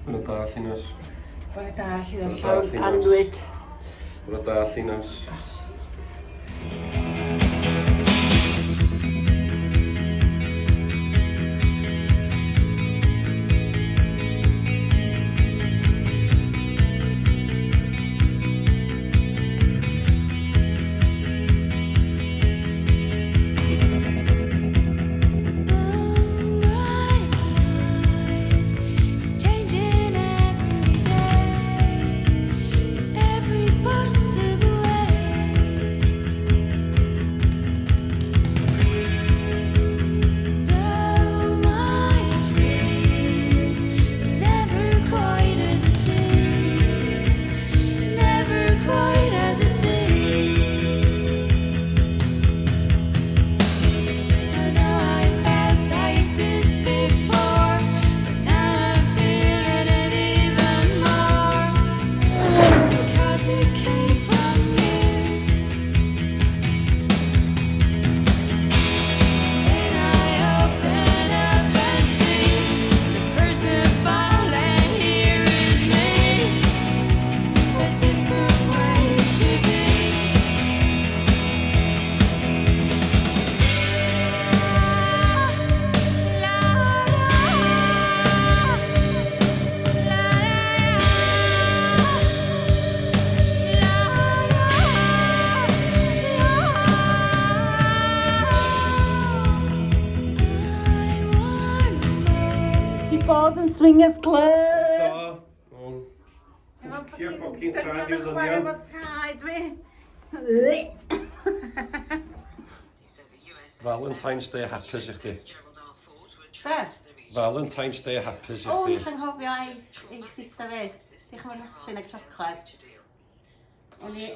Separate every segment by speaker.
Speaker 1: Brydasinos.
Speaker 2: Brydasinos llawn anwyd.
Speaker 1: Brydasinos.
Speaker 2: Bod yn Swingers Club.
Speaker 1: Do. Ci'r ffocin traed i'r ddynion.
Speaker 2: Efo traed fi.
Speaker 1: Valentine's Day hapus i chdi.
Speaker 2: Be?
Speaker 1: Valentine's Day hapus i
Speaker 2: O,
Speaker 1: chdi.
Speaker 2: nes yn hofio ei sitha fi. Diolch am y rhosyn ag siocled. O'n i y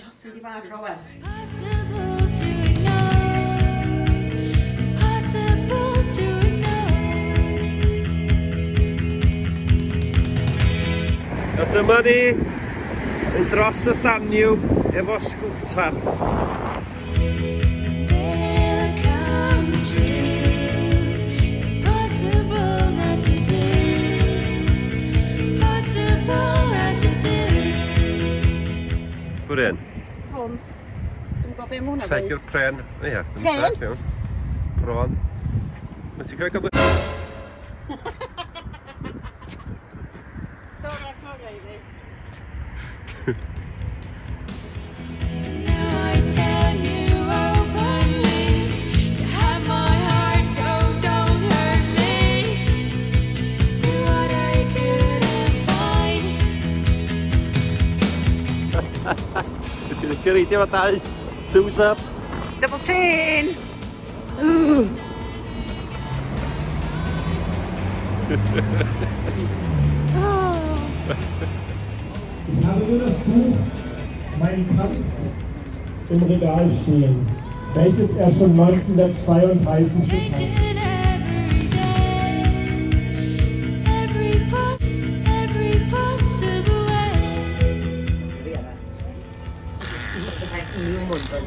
Speaker 2: rhosyn di bag o wen.
Speaker 3: Possible to ignore, impossible to ignore.
Speaker 1: A dyma ni yn dros y Danube efo sgwtar.
Speaker 3: They'll come true. Impossible not to do. Possible not to do.
Speaker 1: Gwrien,
Speaker 2: Hwn. Dwi'n gwybod be mae hwnna
Speaker 1: teg i'r pren. Ie, dim
Speaker 2: Pren?
Speaker 1: set mewn. Bron. Mae ti'n cael gyfle?
Speaker 2: Dora gorau i fi.
Speaker 3: Now I tell you openly, you have my heart, so don't hurt me. You're what I couldn't find.
Speaker 1: Ti'n licio reidio fo dau? Twos up.
Speaker 2: Double chin!
Speaker 4: Ich habe nur das Buch Mein Kampf im Regal stehen, welches er schon 1932 geschrieben hat.
Speaker 3: Changing every day, every possible way.
Speaker 2: New London.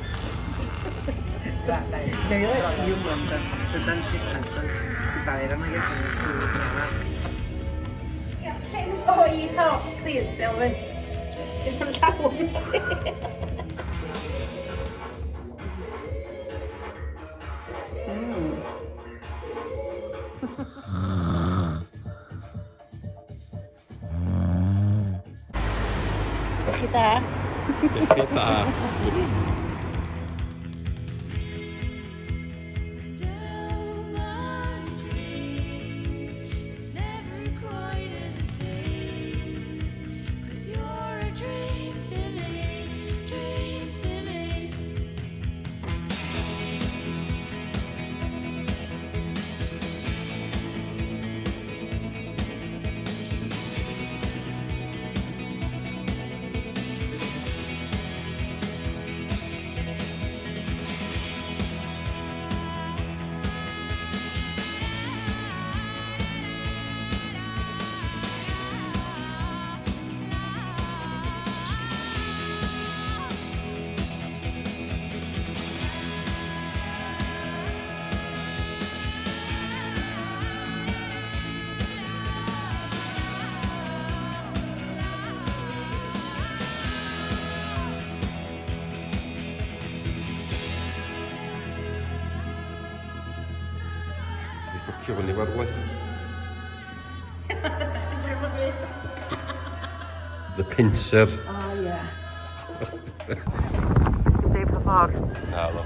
Speaker 2: New London. Sedang suspension. Si Tyra na yan. Oh, you talk, please, Delvin. In front of that one. Kita.
Speaker 1: Kita.
Speaker 3: It's never quite as it seems, 'cause you're a dream to me, dream to me.
Speaker 1: Licio hwn i farwlaeth. The pincer.
Speaker 2: O, ie. Ys ti'n deud pa ffordd?
Speaker 1: Na, lo.